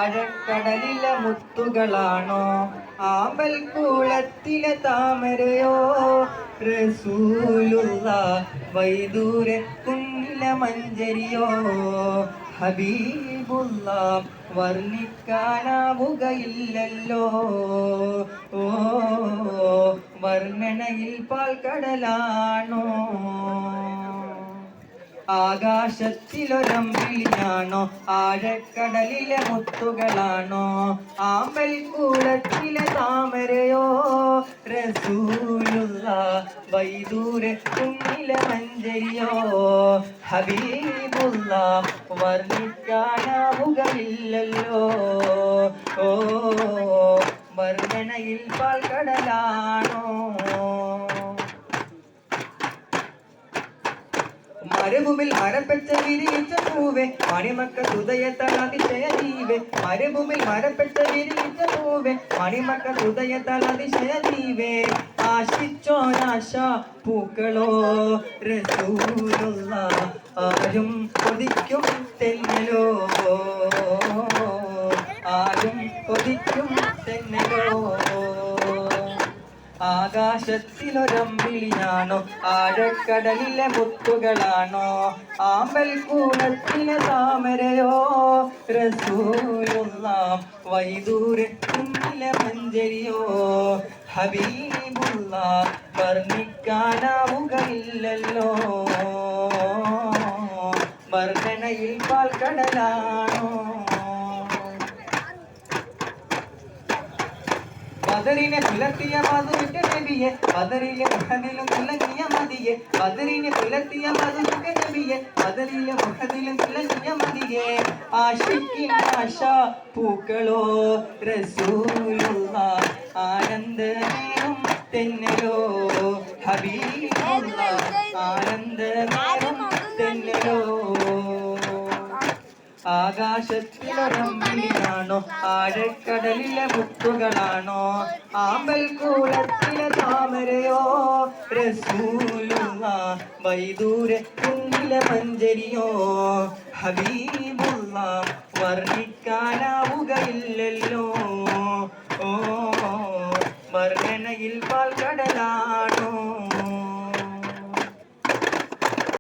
ആഴക്കടലിലെ മുത്തുകളാണോ ആമ്പൽ കൂളത്തിലെ താമരയോ റസൂലുള്ള വൈദൂരെ കുന്നിലെ മഞ്ചരിയോ ഹബീബുള്ള വർണ്ണിക്കാനാവുകയില്ലല്ലോ ഓ വർണ്ണനയിൽ പാൽക്കടലാണോ ആകാശത്തിലൊരമ്പിളിയാണോ ആഴക്കടലിലെ മുത്തുകളാണോ ആമ്പൽ കൂളത്തിലെ താമരയോ റസൂലുള്ള വൈദൂരെ കുന്നിലെ മഞ്ചരിയോ ഹബീബുള്ള വർണ്ണിക്കാനാവുകയില്ലല്ലോ ഓ വർണ്ണനയിൽ പാൽക്കടലാണോ മരുഭൂമിൽ മരപ്പെച്ച വിരിയിച്ച പൂവേ മണിമക്ക ഹൃദയത്താൽ അതിശയ ജീവേ മരുഭൂമിൽ മരപ്പെച്ച വിരിയിച്ച പൂവേ മണിമക്ക ഹൃദയത്താൽ അതിശയ ജീവേ ആശിച്ചോനാശ പൂക്കളോ റസൂലുള്ള ആരും കൊതിക്കും തെന്നലോ ആരും കൊതിക്കും തെന്നലോ ആകാശത്തിലൊരമ്പിളിയാണോ ആഴക്കടലിലെ മുത്തുകളാണോ ആമ്പൽ കൂടത്തിലെ താമരയോ റസൂലുള്ള വൈദൂരെ കുന്നിലെ മഞ്ചരിയോ ഹബീബുള്ള വർണ്ണിക്കാനാവുകയില്ലല്ലോ വർണ്ണനയിൽ പാൽക്കടലാണോ ബദറിനെ പുലർത്തിയ മധുവിന്റെ നബിയെ ബദറിലെ മുഹദിലും തിളങ്ങിയ മതിയെ ബദറിനെ പുലർത്തിയ മധുവിന്റെ നബിയെ ബദറിലെ മുഹദിലും തിളങ്ങിയ മതിയെ ആശിക്കിൻ ആശ പൂക്കളോ റസൂലുള്ള ആനന്ദമേറും തെന്നലോ ഹബീബുള്ള ആനന്ദമേറും തെന്നലോ ആകാശത്തിലൊരമ്പിളിയാണോ ആഴക്കടലിലെ മുത്തുകളാണോ ആമ്പൽ കൂളത്തിലെ താമരയോ റസൂലുള്ള വൈദൂരെ കുന്നിലെ മഞ്ചരിയോ ഹബീബുള്ള വർണ്ണിക്കാനാ